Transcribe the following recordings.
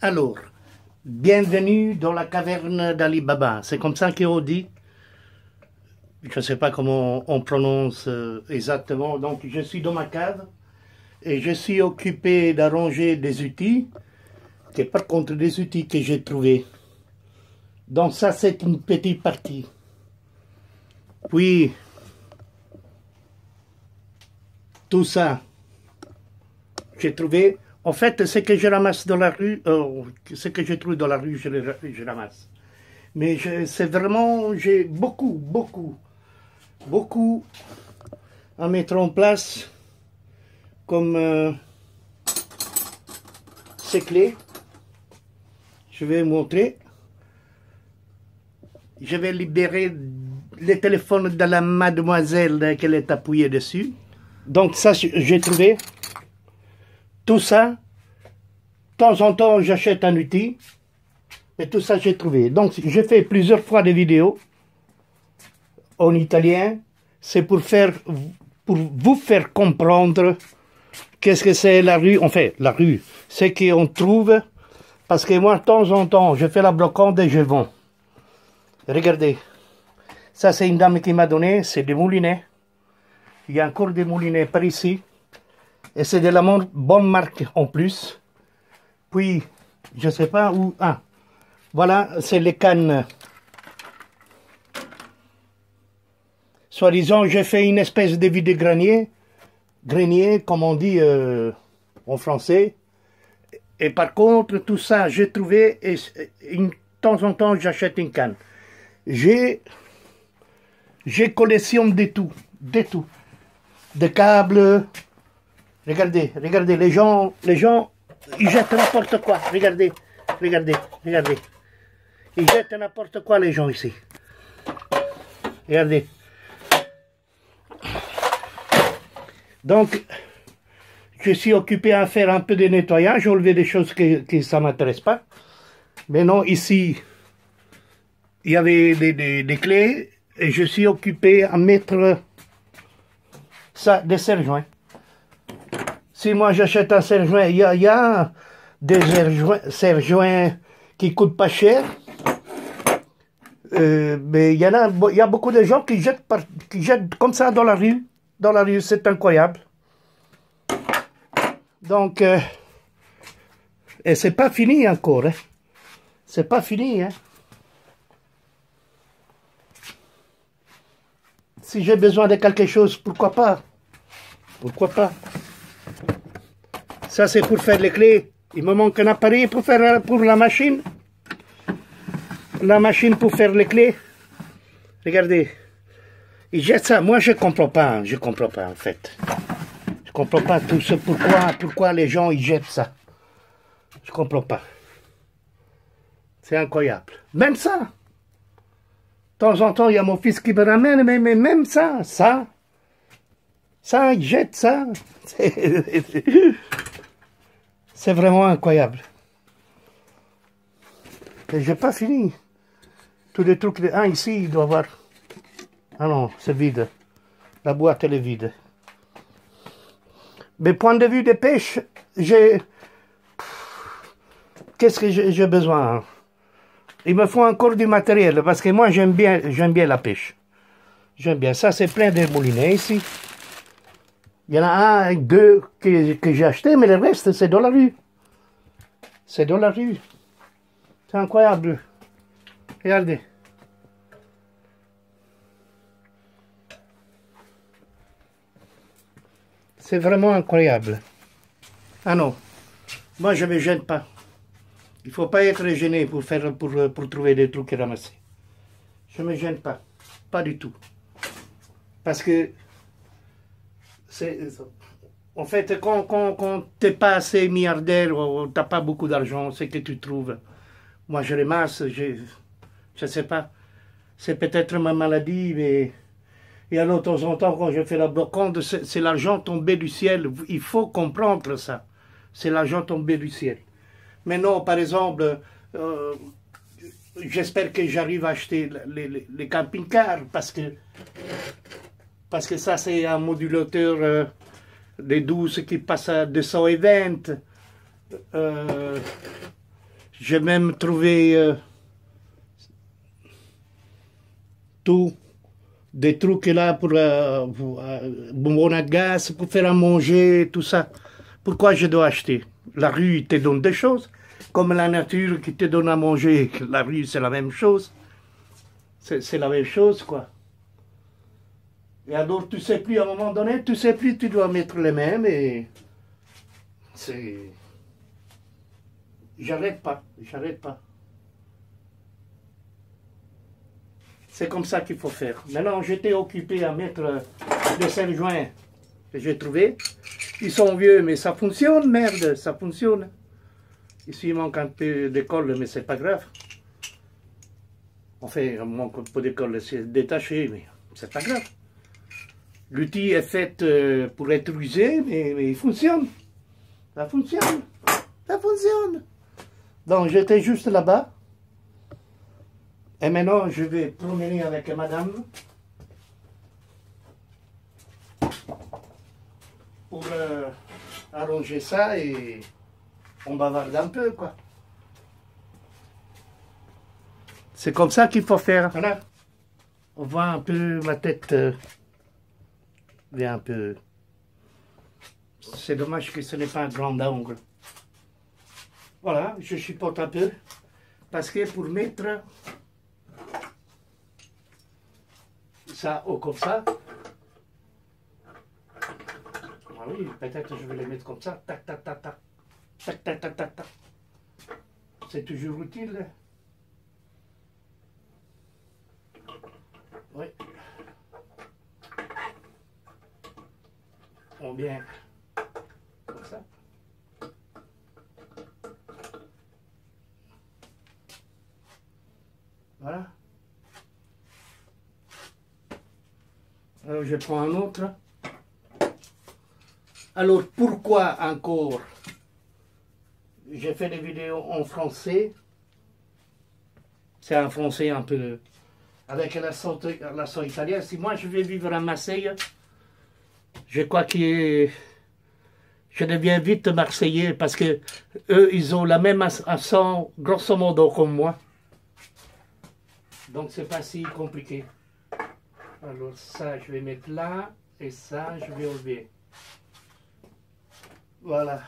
Alors, bienvenue dans la caverne d'Ali Baba. C'est comme ça qu'on dit. Je ne sais pas comment on prononce exactement. Donc, je suis dans ma cave et je suis occupé d'arranger des outils, qui par contre des outils que j'ai trouvés. Donc, ça, c'est une petite partie. Puis, tout ça, j'ai trouvé. En fait, ce que je ramasse dans la rue, ce que je trouve dans la rue, je ramasse. Mais c'est vraiment, j'ai beaucoup à mettre en place, comme ces clés. Je vais montrer. Je vais libérer le téléphone de la mademoiselle qu'elle est appuyée dessus. Donc ça, j'ai trouvé. Tout ça, de temps en temps, j'achète un outil. Et tout ça, j'ai trouvé. Donc, j'ai fait plusieurs fois des vidéos en italien. C'est pour vous faire comprendre qu'est-ce que c'est la rue. En fait, la rue, c'est qu'on trouve. Parce que moi, de temps en temps, je fais la brocante et je vends. Regardez. Ça, c'est une dame qui m'a donné. C'est des moulinets. Il y a encore des moulinets par ici. Et c'est de la bonne marque en plus. Puis, je ne sais pas où... Ah, voilà, c'est les cannes. Soi-disant, j'ai fait une espèce de vide-grenier. Grenier, comme on dit en français. Et par contre, tout ça, j'ai trouvé... Et de temps en temps, j'achète une canne. J'ai collection de tout. De tout. Des câbles... Regardez, les gens, ils jettent n'importe quoi. Regardez. Ils jettent n'importe quoi, les gens ici. Regardez. Donc, je suis occupé à faire un peu de nettoyage, enlever des choses que ça ne m'intéresse pas. Mais non, ici, il y avait des clés et je suis occupé à mettre ça, des serre-joints. Si moi j'achète un serre-joint, il y a des serre-joints qui coûtent pas cher. Mais il y a beaucoup de gens qui jettent comme ça dans la rue. Dans la rue, c'est incroyable. Donc, et c'est pas fini encore. Hein. C'est pas fini. Hein. Si j'ai besoin de quelque chose, pourquoi pas? Pourquoi pas? Ça, c'est pour faire les clés. Il me manque un appareil pour la machine. La machine pour faire les clés. Regardez. Ils jettent ça. Moi, je comprends pas. Je comprends pas, en fait. Je comprends pas tout ce pourquoi les gens, ils jettent ça. Je comprends pas. C'est incroyable. Même ça. De temps en temps, il y a mon fils qui me ramène, mais même ça, il jette ça. C'est vraiment incroyable. Et j'ai pas fini. Tous les trucs. Ah, ici, il doit y avoir. Ah non, c'est vide. La boîte, elle est vide. Mais point de vue de pêche, qu'est-ce que j'ai besoin? Il me faut encore du matériel, parce que moi, j'aime bien la pêche. J'aime bien. Ça, c'est plein de moulinets ici. Il y en a un, deux que j'ai acheté, mais le reste, c'est dans la rue. C'est dans la rue. C'est incroyable. Regardez. C'est vraiment incroyable. Ah non. Moi, je ne me gêne pas. Il ne faut pas être gêné pour trouver des trucs ramassés. Je ne me gêne pas. Pas du tout. Parce que en fait, quand tu n'es pas assez milliardaire ou tu n'as pas beaucoup d'argent, c'est que tu trouves. Moi, je ramasse, je ne sais pas. C'est peut-être ma maladie, mais... Et alors, de temps en temps, quand je fais la brocante, c'est l'argent tombé du ciel. Il faut comprendre ça. C'est l'argent tombé du ciel. Mais non, par exemple, j'espère que j'arrive à acheter les camping-cars, parce que ça, c'est un modulateur de 12 qui passe à 220. J'ai même trouvé des trucs là pour bonbons à gaz, pour faire à manger, tout ça. Pourquoi je dois acheter? La rue te donne des choses, comme la nature qui te donne à manger. La rue, c'est la même chose. C'est la même chose, quoi. Et alors, tu sais plus, à un moment donné, tu sais plus, tu dois mettre les mêmes et c'est... J'arrête pas, j'arrête pas. C'est comme ça qu'il faut faire. Maintenant, j'étais occupé à mettre les 5 joints que j'ai trouvés. Ils sont vieux, mais ça fonctionne, merde, ça fonctionne. Ici, il manque un peu de colle, mais c'est pas grave. Enfin, il manque un peu de colle, c'est détaché, mais c'est pas grave. L'outil est fait pour être usé, mais il fonctionne. Ça fonctionne. Ça fonctionne. Donc, j'étais juste là-bas. Et maintenant, je vais promener avec madame pour arranger ça et on bavarde un peu, quoi. C'est comme ça qu'il faut faire. Voilà. On voit un peu ma tête. Un peu. C'est dommage que ce n'est pas un grand angle. Voilà, je chipote un peu. Parce que pour mettre ça haut comme ça, ah oui, peut-être je vais les mettre comme ça. Tac, tac, tac, tac. Tac, tac, tac, tac, tac. C'est toujours utile. Oui. Ou bien comme ça. Voilà. Alors je prends un autre. Alors pourquoi encore j'ai fait des vidéos en français? C'est un français un peu avec l'accent italien. Si moi je vais vivre à Marseille, je crois que je deviens vite marseillais parce que eux ils ont la même accent grosso modo comme moi. Donc c'est pas si compliqué. Alors ça je vais mettre là et ça je vais enlever. Voilà.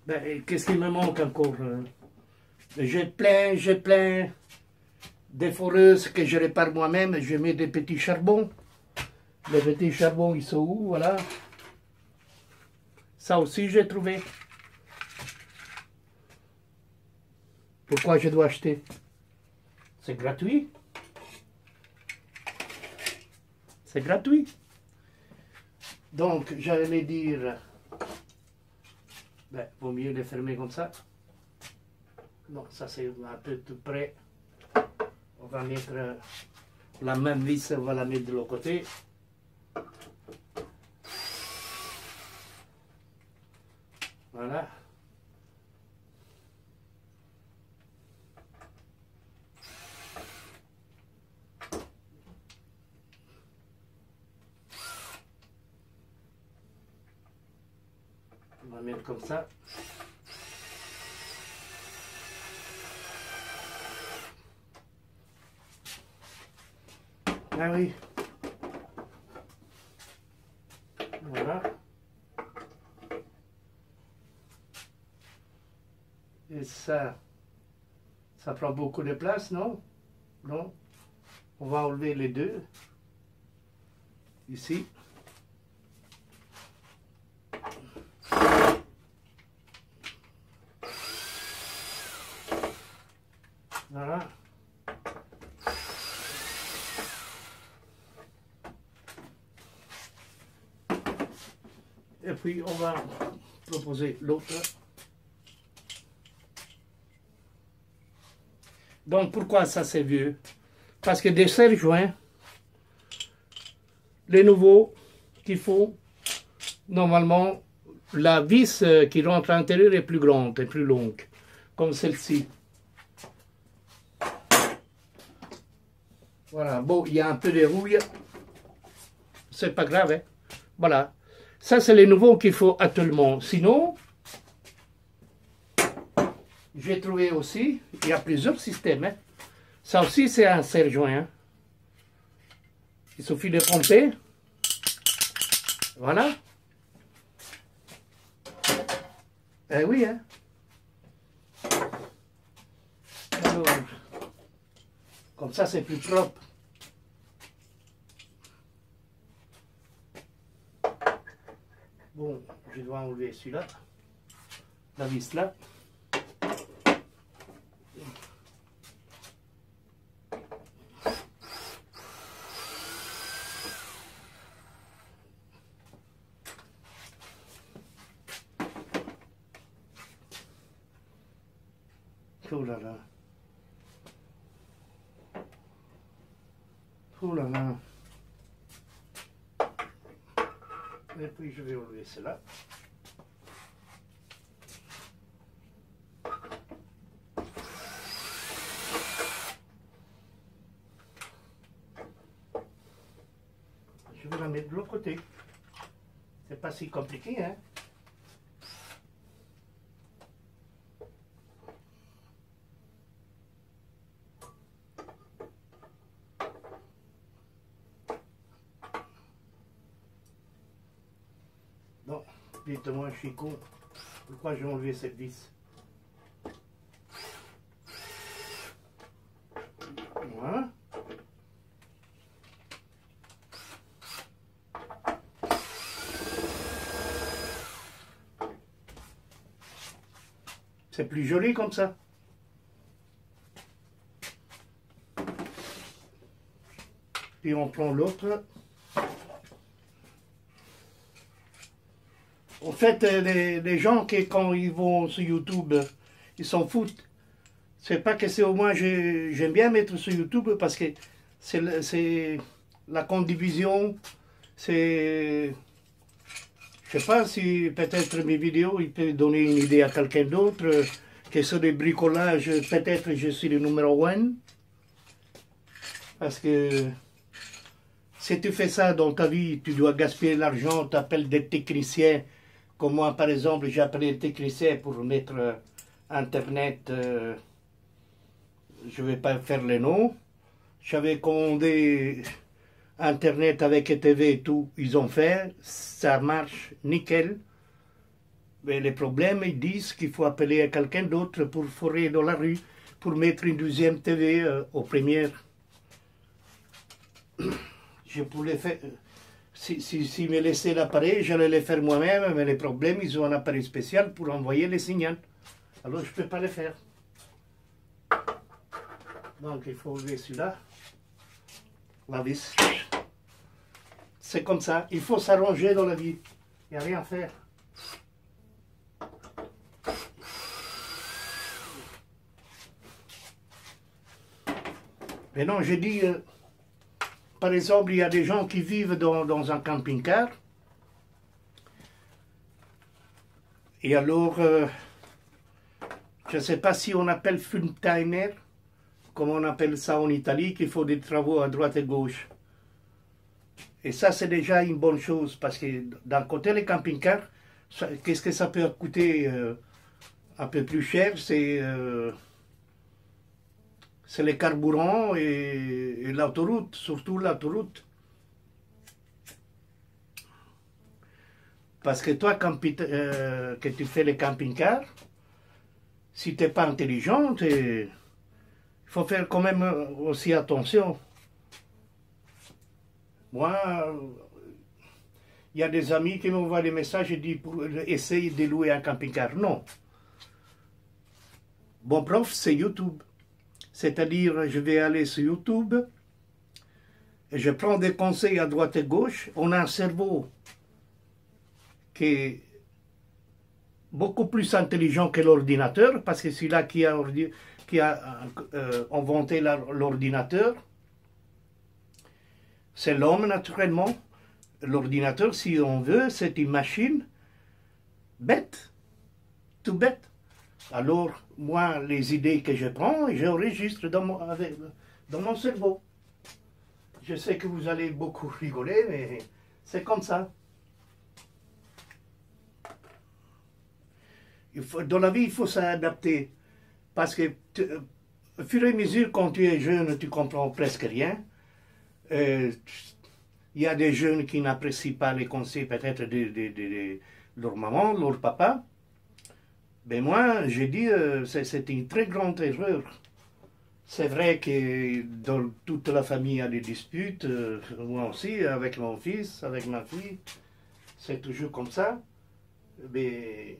Ben, qu'est-ce qui me manque encore? J'ai plein des foreuses que je répare moi-même. Je mets des petits charbons. Les petits charbons, ils sont où? Voilà. Ça aussi, j'ai trouvé. Pourquoi je dois acheter? C'est gratuit. C'est gratuit. Donc, j'allais dire... Ben, vaut mieux les fermer comme ça. Non, ça c'est un peu tout près. On va mettre la même vis, on va la mettre de l'autre côté. Voilà. On va mettre comme ça. Ah oui. Voilà. Et ça prend beaucoup de place, non? Non. On va enlever les deux. Ici. Voilà. Et puis on va proposer l'autre. Donc pourquoi ça c'est vieux? Parce que des serre joints, les nouveaux qu'il faut, normalement, la vis qui rentre à l'intérieur est plus grande et plus longue. comme celle-ci. Voilà, bon, il y a un peu de rouille, c'est pas grave, hein. Voilà, ça c'est les nouveaux qu'il faut actuellement. Sinon, j'ai trouvé aussi, il y a plusieurs systèmes, hein. Ça aussi c'est un serre-joint, hein. Il suffit de pomper, voilà. Eh oui, hein. Alors, comme ça, c'est plus propre. Bon, je dois enlever celui-là, la vis là. Oh là là. Oh là là. Et puis je vais enlever cela. Je vais la mettre de l'autre côté. C'est pas si compliqué, hein. Non, dites-moi, je suis con. Pourquoi j'ai enlevé cette vis? Voilà. C'est plus joli comme ça. Puis on prend l'autre. En fait, les gens qui, quand ils vont sur YouTube, ils s'en foutent. C'est pas que c'est au moins, j'aime bien mettre sur YouTube parce que c'est la condivision, c'est... Je sais pas si peut-être mes vidéos, ils peuvent donner une idée à quelqu'un d'autre, que sur des bricolages, peut-être je suis le numéro 1. Parce que si tu fais ça dans ta vie, tu dois gaspiller l'argent, tu appelles des techniciens. Comme moi, par exemple, j'ai appelé un technicien pour mettre Internet, je ne vais pas faire les noms. J'avais commandé Internet avec TV et tout, ils ont fait, ça marche nickel. Mais les problèmes, ils disent qu'il faut appeler à quelqu'un d'autre pour fourrer dans la rue, pour mettre une deuxième TV aux premières. Je pouvais faire... Si me laissaient l'appareil, j'allais le faire moi-même, mais les problèmes, ils ont un appareil spécial pour envoyer les signaux. Alors, je ne peux pas le faire. Donc, il faut enlever celui-là. La vis. C'est comme ça. Il faut s'arranger dans la vie. Il n'y a rien à faire. Mais non, j'ai dit... par exemple, il y a des gens qui vivent dans un camping-car. Et alors, je ne sais pas si on appelle full-timer, comme on appelle ça en Italie, qu'il faut des travaux à droite et gauche. Et ça, c'est déjà une bonne chose, parce que d'un côté, les camping-cars, qu'est-ce que ça peut coûter un peu plus cher, c'est les carburants et l'autoroute, surtout l'autoroute. Parce que toi, quand que tu fais les camping-cars, si tu n'es pas intelligent, il faut faire quand même aussi attention. Moi, il y a des amis qui m'envoient des messages et disent pour essayer de louer un camping-car. Non. Bon prof, c'est YouTube. C'est-à-dire, je vais aller sur YouTube et je prends des conseils à droite et gauche. On a un cerveau qui est beaucoup plus intelligent que l'ordinateur, parce que c'est là qui a inventé l'ordinateur. C'est l'homme, naturellement. L'ordinateur, si on veut, c'est une machine bête, tout bête. Alors, moi, les idées que je prends, j'enregistre dans mon cerveau. Je sais que vous allez beaucoup rigoler, mais c'est comme ça. Dans la vie, il faut s'adapter. Parce que, au fur et à mesure, quand tu es jeune, tu comprends presque rien. Il y a des jeunes qui n'apprécient pas les conseils peut-être de leur maman, leur papa. Mais moi, j'ai dit, c'est une très grande erreur. C'est vrai que dans toute la famille, il y a des disputes. Moi aussi, avec mon fils, avec ma fille. C'est toujours comme ça. Mais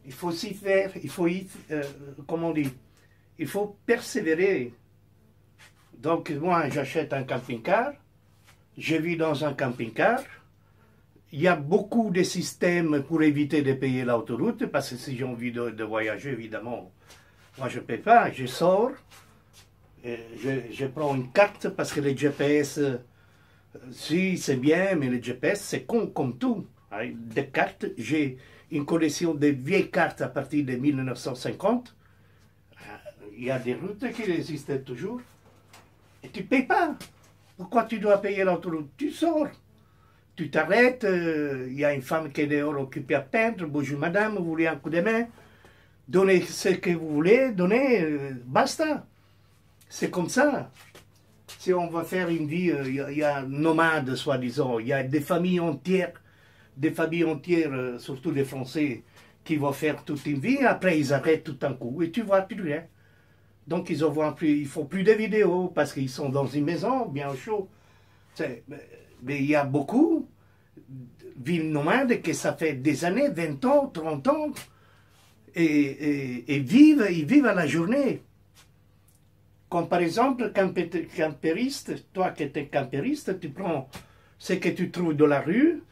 il faut s'y faire, comment on dit, il faut persévérer. Donc moi, j'achète un camping-car, je vis dans un camping-car. Il y a beaucoup de systèmes pour éviter de payer l'autoroute, parce que si j'ai envie de voyager, évidemment, moi je ne paie pas, je sors, je prends une carte, parce que le GPS, si c'est bien, mais le GPS c'est comme tout. Hein. Des cartes, j'ai une collection de vieilles cartes à partir de 1950. Il y a des routes qui existent toujours. Et tu ne payes pas. Pourquoi tu dois payer l'autoroute? Tu sors. Tu t'arrêtes. Il y a une femme qui est dehors occupée à peindre. Bonjour madame, vous voulez un coup de main? Donnez ce que vous voulez, donnez. Basta. C'est comme ça. Si on va faire une vie, il y a nomades, soi-disant. Il y a des familles entières, surtout des Français, qui vont faire toute une vie. Après, ils arrêtent tout un coup. Et tu vois plus rien. Donc, ils ne font plus de vidéos parce qu'ils sont dans une maison, bien au chaud. Mais il y a beaucoup de villes nomades que ça fait des années, 20 ans, 30 ans, et ils vivent à la journée. Comme par exemple, campériste, toi qui es campériste, tu prends ce que tu trouves dans la rue,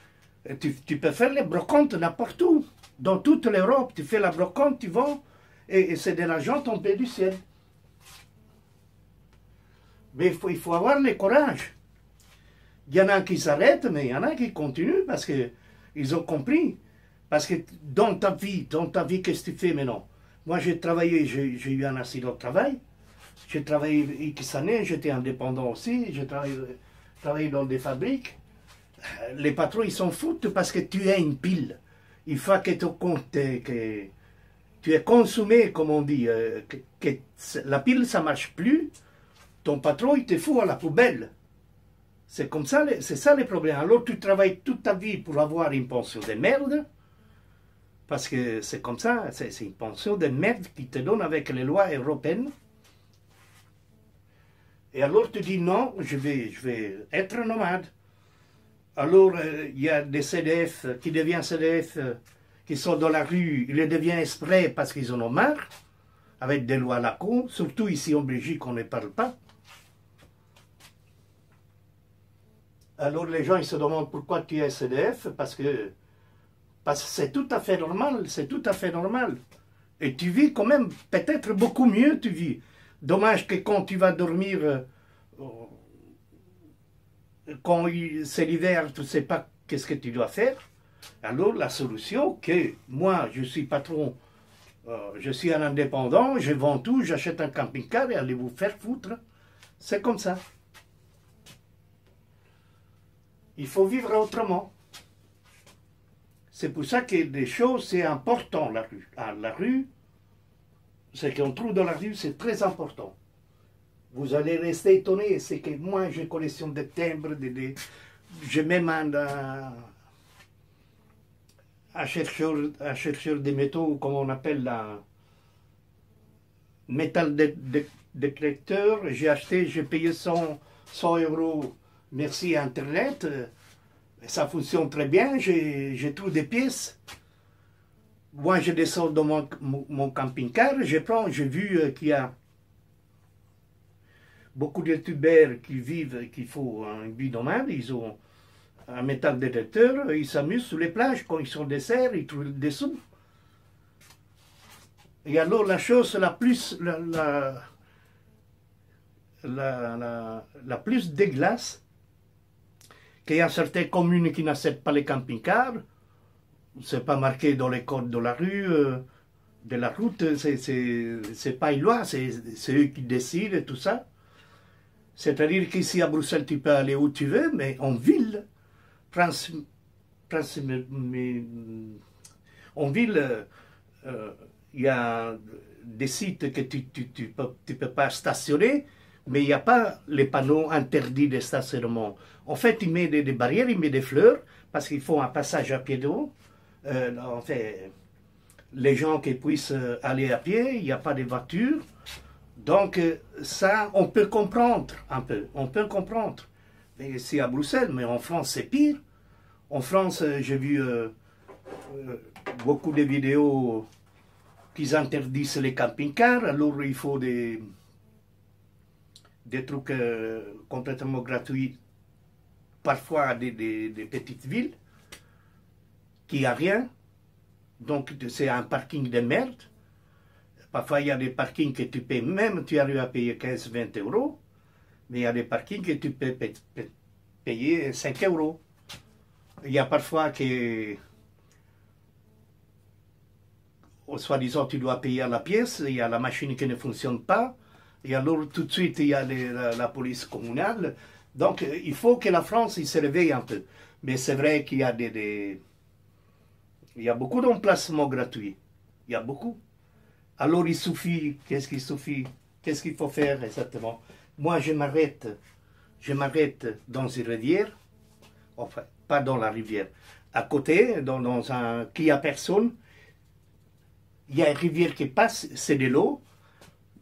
tu peux faire les brocantes n'importe où. Dans toute l'Europe, tu fais la brocante, tu vends, et c'est de l'argent tombé du ciel. Mais il faut avoir le courage. Il y en a qui s'arrêtent, mais il y en a qui continuent parce qu'ils ont compris. Parce que dans ta vie, qu'est-ce que tu fais maintenant? Moi, j'ai travaillé, j'ai eu un accident de travail. J'ai travaillé X années, j'étais indépendant aussi. J'ai travaillé dans des fabriques. Les patrons, ils s'en foutent parce que tu es une pile. Il faut que tu es consommé, comme on dit. Que la pile, ça ne marche plus. Ton patron, il te fout à la poubelle. C'est comme ça, c'est ça le problème. Alors tu travailles toute ta vie pour avoir une pension de merde, parce que c'est comme ça, c'est une pension de merde qui te donne avec les lois européennes. Et alors tu dis non, je vais être nomade. Alors il y a des CDF qui deviennent CDF, qui sont dans la rue, ils le deviennent exprès parce qu'ils en ont marre, avec des lois à la con, surtout ici en Belgique on ne parle pas. Alors les gens ils se demandent pourquoi tu es CDF, parce que c'est tout à fait normal, c'est tout à fait normal. Et tu vis quand même, peut-être beaucoup mieux tu vis. Dommage que quand tu vas dormir, quand c'est l'hiver, tu ne sais pas qu'est-ce que tu dois faire. Alors la solution, que moi je suis patron, je suis un indépendant, je vends tout, j'achète un camping-car et allez vous faire foutre. C'est comme ça. Il faut vivre autrement. C'est pour ça que des choses, c'est important, la rue. Ah, la rue, ce qu'on trouve dans la rue, c'est très important. Vous allez rester étonné, c'est que moi, j'ai une collection de timbres, j'ai même un chercheur de métaux, comme on appelle la métal détecteur. J'ai payé 100 € merci à Internet, ça fonctionne très bien, je trouve des pièces. Moi, je descends dans mon camping-car, j'ai vu qu'il y a beaucoup de youtubeurs qui font un vie nomade, ils ont un métal détecteur, ils s'amusent sur les plages, quand ils sont dessert, ils trouvent des sous. Et alors, la chose la plus, la plus dégueulasse, qu'il y a certaines communes qui n'acceptent pas les camping-cars, c'est pas marqué dans les codes de la rue, de la route, c'est pas une loi, c'est eux qui décident et tout ça. C'est-à-dire qu'ici à Bruxelles, tu peux aller où tu veux, mais en ville, en ville, il y a des sites que tu peux pas stationner, mais il n'y a pas les panneaux interdits de stationnement. En fait, il met des barrières, il met des fleurs, parce qu'il faut un passage à pied d'eau. En fait, les gens qui puissent aller à pied, il n'y a pas de voitures. Donc ça, on peut comprendre un peu, on peut comprendre. Mais c'est à Bruxelles, mais en France, c'est pire. En France, j'ai vu beaucoup de vidéos qu'ils interdisent les camping-cars, alors il faut des trucs complètement gratuits, parfois des petites villes, qui a rien. Donc c'est un parking de merde. Parfois il y a des parkings que tu payes, même tu arrives à payer 15-20 euros, mais il y a des parkings que tu peux payer 5 euros. Il y a parfois que, soi-disant, tu dois payer à la pièce, il y a la machine qui ne fonctionne pas, et alors tout de suite il y a la police communale. Donc il faut que la France il se réveille un peu. Mais c'est vrai qu'il y a il y a beaucoup d'emplacements gratuits. Il y a beaucoup. Alors il suffit, qu'est-ce qu'il faut faire exactement? Moi je m'arrête dans une rivière, enfin pas dans la rivière, à côté, dans un qui a personne. Il y a une rivière qui passe, c'est de l'eau.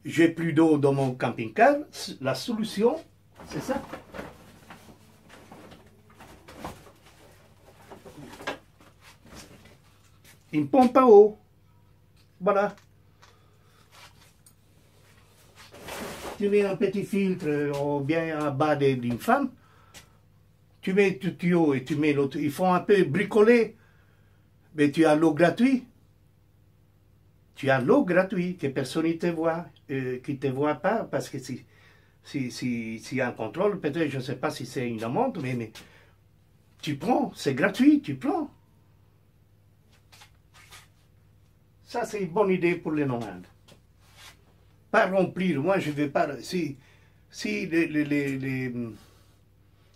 J'ai plus d'eau dans mon camping-car. La solution, c'est ça. Une pompe à eau. Voilà. Tu mets un petit filtre ou bien en bas d'une femme. Tu mets le tuyau et tu mets l'autre. Ils font un peu bricoler. Mais tu as l'eau gratuite. Tu as l'eau gratuite, que personne ne te voit, qui ne te voit pas, parce que s'il y a un contrôle, peut-être, je ne sais pas si c'est une amende, mais tu prends, c'est gratuit, tu prends. Ça, c'est une bonne idée pour les nomades. Pas remplir, moi je ne vais pas... Si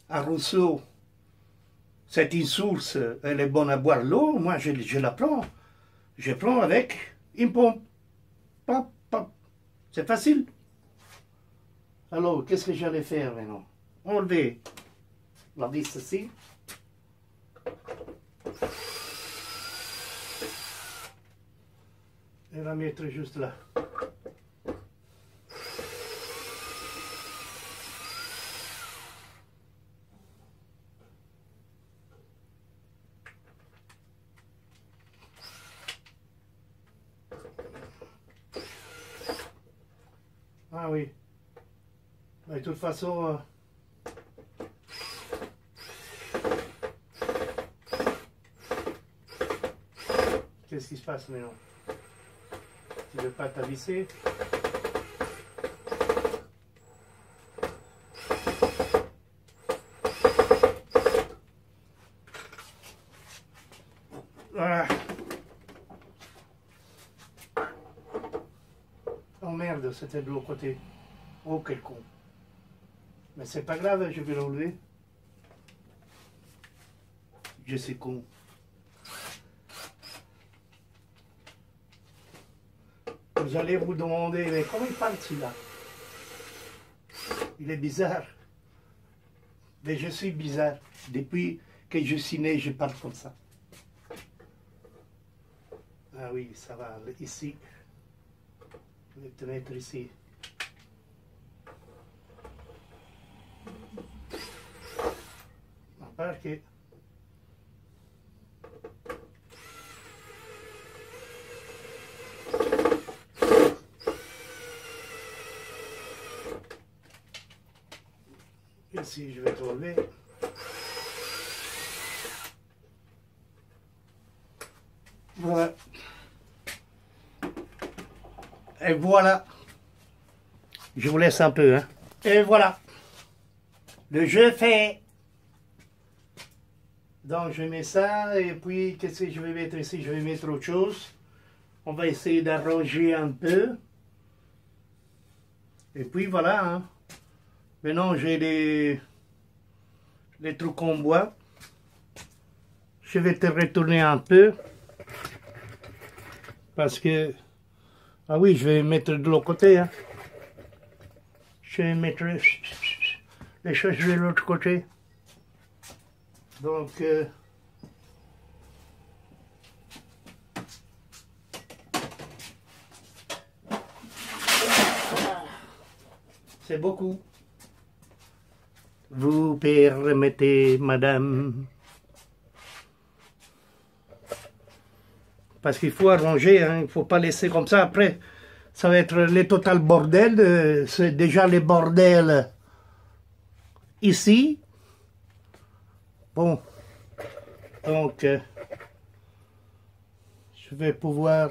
un ruisseau, c'est une source, elle est bonne à boire l'eau, moi je la prends. Je prends avec une pompe. Pop, pop. C'est facile. Alors, qu'est-ce que j'allais faire maintenant? Enlever la vis ici. Et la mettre juste là. Ah oui. Mais de toute façon... Qu'est-ce qui se passe maintenant? Tu ne veux pas t'avisser? Voilà. Oh merde, c'était de l'autre côté. Oh quel con. Mais c'est pas grave, je vais l'enlever. Je suis con. Vous allez vous demander, mais comment il parle celui-là? Il est bizarre. Mais je suis bizarre. Depuis que je suis né, je parle comme ça. Ah oui, ça va. Ici. Je vais te mettre ici. À part que... Ici, je vais te relever. Voilà. Et voilà. Je vous laisse un peu, hein. Et voilà. Le jeu fait. Donc je mets ça et puis qu'est-ce que je vais mettre ici? Je vais mettre autre chose. On va essayer d'arranger un peu. Et puis voilà. Hein. Maintenant, j'ai les trucs en bois. Je vais te retourner un peu. Parce que... Ah oui, je vais mettre de l'autre côté. Hein. Je vais mettre les choses de l'autre côté. Donc... c'est beaucoup. Vous permettez, madame. Parce qu'il faut arranger, hein, il ne faut pas laisser comme ça. Après, ça va être le total bordel. C'est déjà le bordel ici. Bon, donc, je vais pouvoir...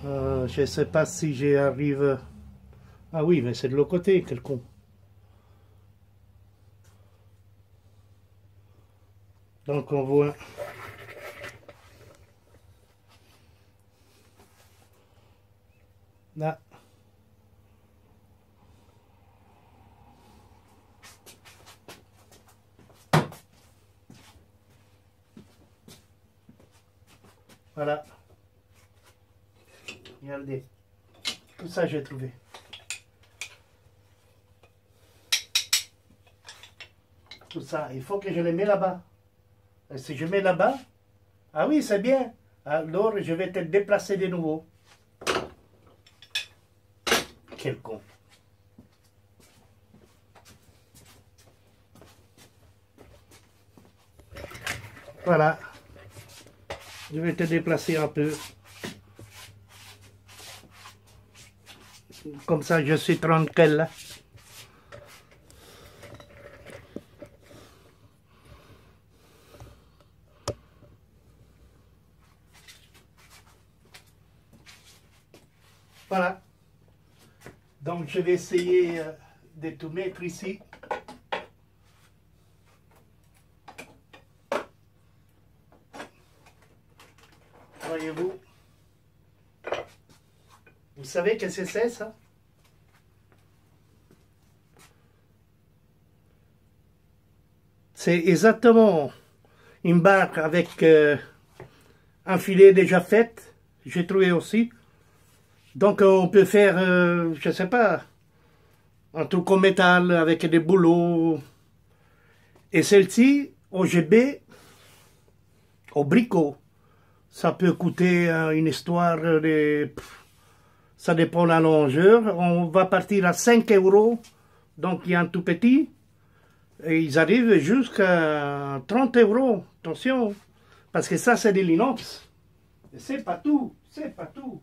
je ne sais pas si j'y arrive... Ah oui, mais c'est de l'autre côté, quel con. Donc on voit... Là. Voilà. Regardez. Tout ça j'ai trouvé. Tout ça, il faut que je les mette là-bas. Et si je mets là-bas, ah oui, c'est bien. Alors je vais te déplacer de nouveau. Quel con. Voilà. Je vais te déplacer un peu. Comme ça, je suis tranquille. Voilà. Donc, je vais essayer de tout mettre ici. Voyez-vous. Vous savez qu'est-ce que c'est, ça? C'est exactement une barre avec un filet déjà fait. J'ai trouvé aussi. Donc on peut faire, je sais pas, un truc en métal avec des boulots. Et celle-ci, au GB, au bricot, ça peut coûter une histoire de... Ça dépend de la longueur. On va partir à 5 €. Donc il y a un tout petit. Et ils arrivent jusqu'à 30 €. Attention. Parce que ça, c'est de l'inox. Et c'est pas tout. C'est pas tout.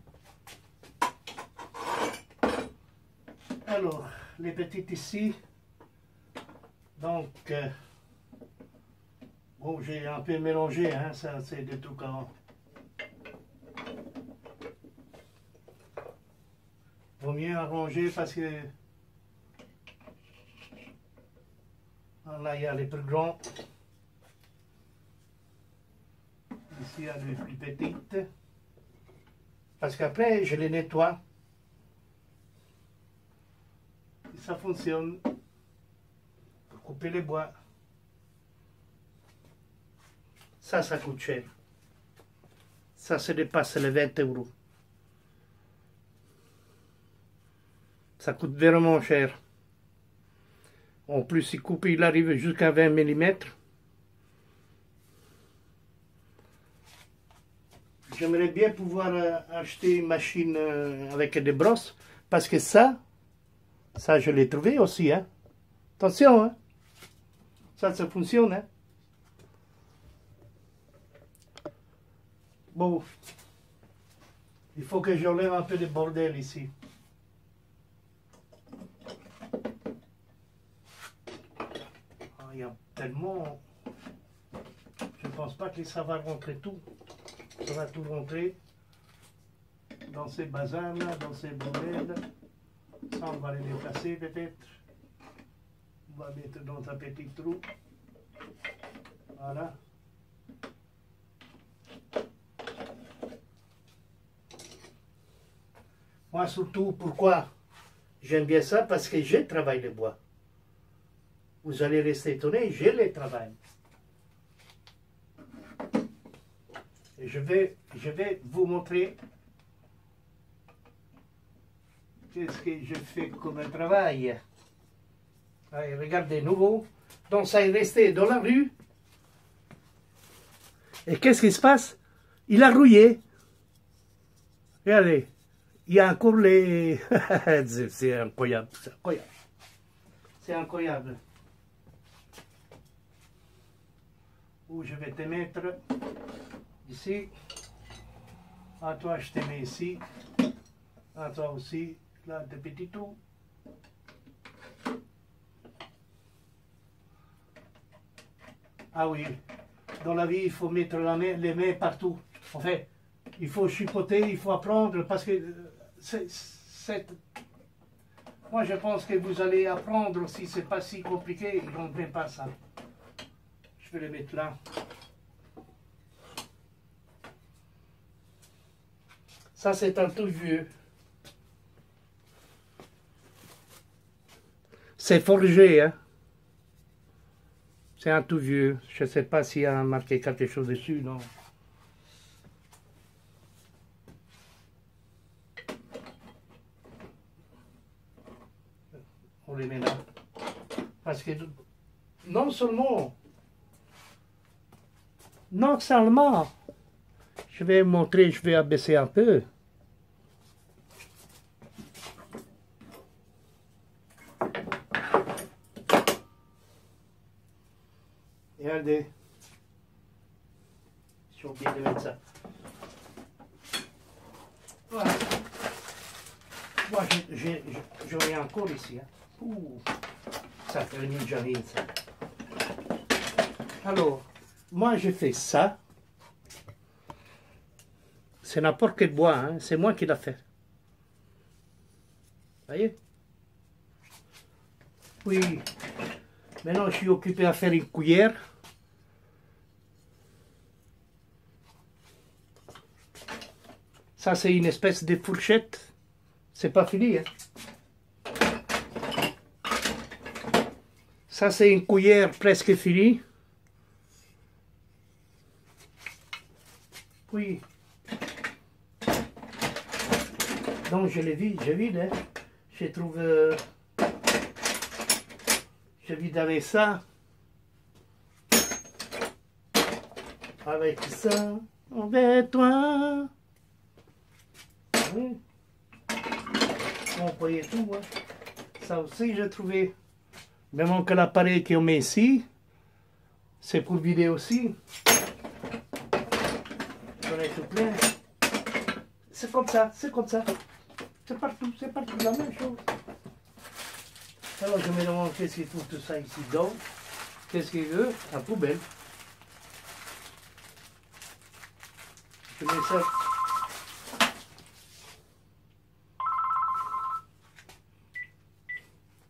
Alors, les petites ici. Donc, bon, j'ai un peu mélangé, hein, ça c'est des trucs en... Vaut mieux arranger parce que... Là, il y a les plus grands. Ici, il y a les plus petites. Parce qu'après, je les nettoie. Et ça fonctionne. Pour couper les bois. Ça coûte cher. Ça dépasse les 20 €. Ça coûte vraiment cher. En plus, il coupe, il arrive jusqu'à 20 mm. J'aimerais bien pouvoir acheter une machine avec des brosses. Parce que ça je l'ai trouvé aussi. Hein. Attention, hein. Ça fonctionne. Hein. Bon, il faut que j'enlève un peu de bordel ici. Il y a tellement... Je ne pense pas que ça va rentrer tout. Ça va tout rentrer dans ces bazars là, dans ces bordels. Ça, on va les déplacer peut-être. On va mettre dans un petit trou. Voilà. Moi surtout, pourquoi j'aime bien ça? Parce que je travaille le bois. Vous allez rester étonné, je le travaille. Et je vais vous montrer qu'est-ce que je fais comme un travail. Allez, regardez, nouveau. Donc ça est resté dans la rue. Et qu'est-ce qui se passe? Il a rouillé. Regardez, il y a encore les... c'est incroyable, c'est incroyable. C'est incroyable. Où je vais te mettre ici. À toi, je te mets ici. À toi aussi, là, des petits trous. Ah oui, dans la vie, il faut mettre les mains partout. En fait, il faut chipoter, il faut apprendre, parce que moi, je pense que vous allez apprendre si c'est pas si compliqué. Ils n'ont même pas ça. Je vais le mettre là. Ça, c'est un tout vieux. C'est forgé, hein. C'est un tout vieux. Je ne sais pas s'il y a marqué quelque chose dessus, non. On les met là. Parce que non seulement, je vais montrer, je vais abaisser un peu. Regardez. J'ai oublié de mettre ça. Voilà. Moi, j'en ai encore ici. Hein. Ouh, ça termine jamais ça. Alors, moi, j'ai fait ça. C'est n'importe quel bois, hein. C'est moi qui l'ai fait. Vous voyez? Oui. Maintenant, je suis occupé à faire une cuillère. Ça, c'est une espèce de fourchette. C'est pas fini, hein. Ça, c'est une cuillère presque finie. Oui. Donc, je l'ai vide, hein. Je trouve... je vide avec ça. Avec ça. Envers toi. Oui. On voyait tout, hein. Ça aussi, j'ai trouvé. Même que l'appareil qu'on met ici, c'est pour vider aussi. On est tout plein. C'est comme ça, c'est comme ça. C'est partout la même chose. Alors je me demande qu'est-ce qu'il trouve tout ça ici dedans. Qu'est-ce qu'il veut? La poubelle. Je mets ça.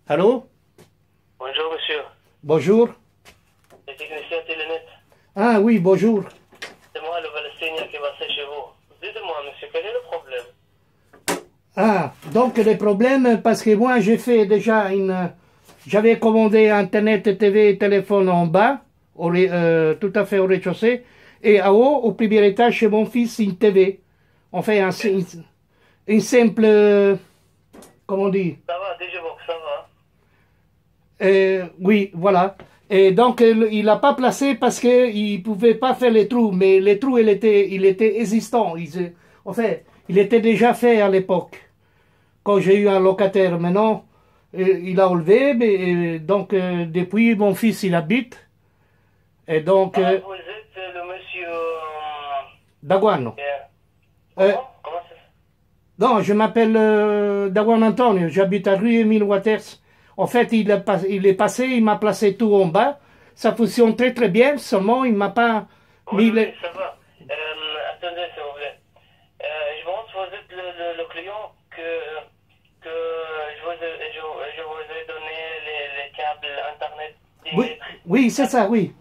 Allô? Bonjour monsieur. Bonjour. Le technicien Télénet. Ah oui, bonjour. C'est moi le Palestinien qui va chez vous. Dites-moi monsieur, quel est le problème? Ah, donc les problèmes, parce que moi j'ai fait déjà j'avais commandé Internet, TV et téléphone en bas, tout à fait au rez-de-chaussée, et en haut, au premier étage, chez mon fils, une TV. On fait une simple, comment on dit? Ça va, Digibox, ça va. Oui, voilà. Et donc, il n'a pas placé parce qu'il ne pouvait pas faire les trous, mais les trous, il était existant. En fait, il était déjà fait à l'époque, quand j'ai eu un locataire. Maintenant, il a enlevé, mais donc, depuis, mon fils, il habite. Et donc... vous êtes le monsieur... Daguano. Comment ça? Non, je m'appelle Daguano Antonio, j'habite à rue Émile Waters. En fait, il est passé, il m'a placé tout en bas. Ça fonctionne très très bien, seulement il m'a pas mis Oui, ça va. Attendez, s'il vous plaît. Je pense que vous êtes le client que je vous ai donné les câbles Internet. Oui, oui, c'est ça, oui.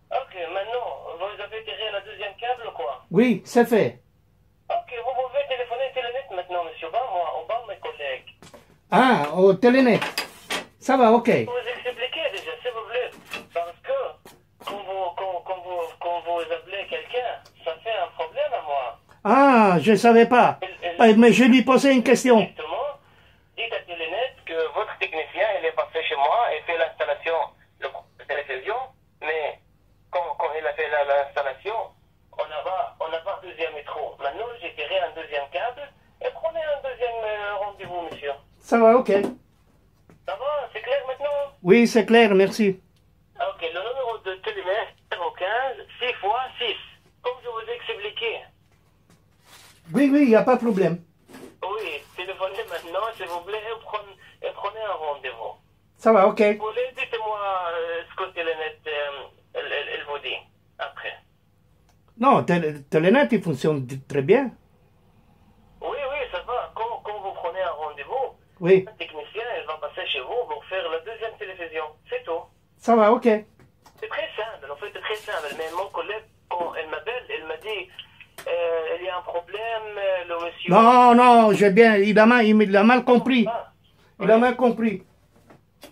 Ok, maintenant, vous avez tiré le deuxième câble, quoi? Oui, c'est fait. Ok, vous pouvez téléphoner Télénet maintenant, monsieur. Bon, Ah, au Télénet. Ça va, ok. Je vous expliquer déjà, s'il vous plaît. Parce que quand vous appelez quelqu'un, ça fait un problème à moi. Ah, je ne savais pas. Mais je lui posais une question. Exactement. Dites à Télénet que votre technicien, il est passé chez moi et fait l'installation de la télévision. Mais quand il a fait l'installation, on n'a pas deuxième métro. Maintenant, j'ai tiré un deuxième câble et prenez un deuxième rendez-vous, monsieur. Ça va, ok. Ça va, c'est clair maintenant? Oui, c'est clair, merci. Ok, le numéro de Télénet, 015 6 fois 6. Comme je vous ai expliqué. Oui, oui, il n'y a pas de problème. Oui, téléphonez maintenant, s'il vous plaît, et prenez un rendez-vous. Ça va, ok. Vous voulez, dites-moi ce que Télénet elle vous dit après. Non, Télénet, il fonctionne très bien. Oui, oui, ça va. Quand vous prenez un rendez-vous, Oui, un technicien, il va passer chez vous pour faire la deuxième télévision. C'est tout. ça va, ok. C'est très simple, en fait, c'est très simple. Mais mon collègue, quand elle m'appelle, elle m'a dit, il y a un problème, le monsieur... Non, non, j'ai bien, il a mal compris. Ah, Il a mal compris.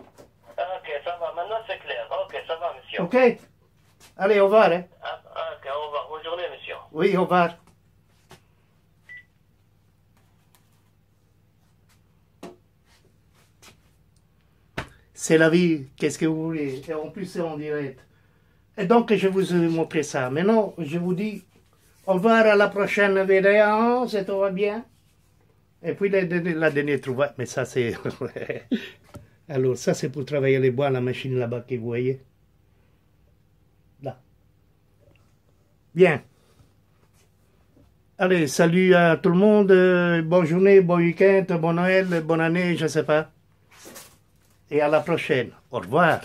ok, ça va. Maintenant, c'est clair. Ok, ça va, monsieur. Ok. Allez, au revoir. Hein. Ok, au revoir. Bonne journée, monsieur. Oui, au revoir. C'est la vie, qu'est-ce que vous voulez? Et en plus, c'est en direct. Et donc, je vous ai montré ça. Maintenant, je vous dis au revoir à la prochaine vidéo, si tout va bien. Et puis, la dernière trouvaille, mais ça, c'est... Alors, ça, c'est pour travailler les bois, la machine là-bas que vous voyez. Là. Bien. Allez, salut à tout le monde. Bonne journée, bon week-end, bon Noël, bonne année, je ne sais pas. Et à la prochaine. Au revoir.